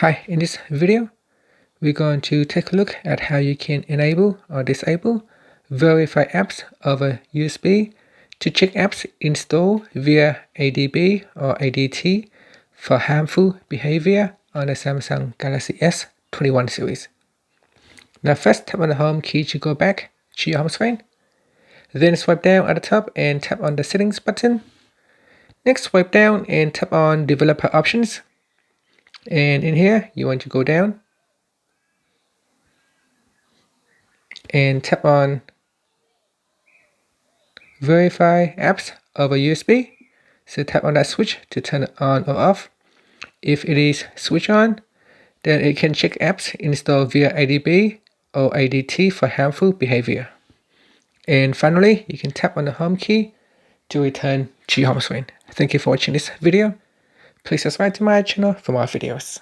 Hi, in this video, we're going to take a look at how you can enable or disable verify apps over USB to check apps installed via ADB or ADT for harmful behavior on the Samsung Galaxy S21 series. Now first tap on the home key to go back to your home screen. Then swipe down at the top and tap on the settings button. Next swipe down and tap on developer options. And in here, you want to go down and tap on verify apps over USB. So tap on that switch to turn it on or off. If it is switch on, then it can check apps installed via ADB or ADT for harmful behavior. And finally, you can tap on the home key to return to your home screen. Thank you for watching this video. Please subscribe to my channel for more videos.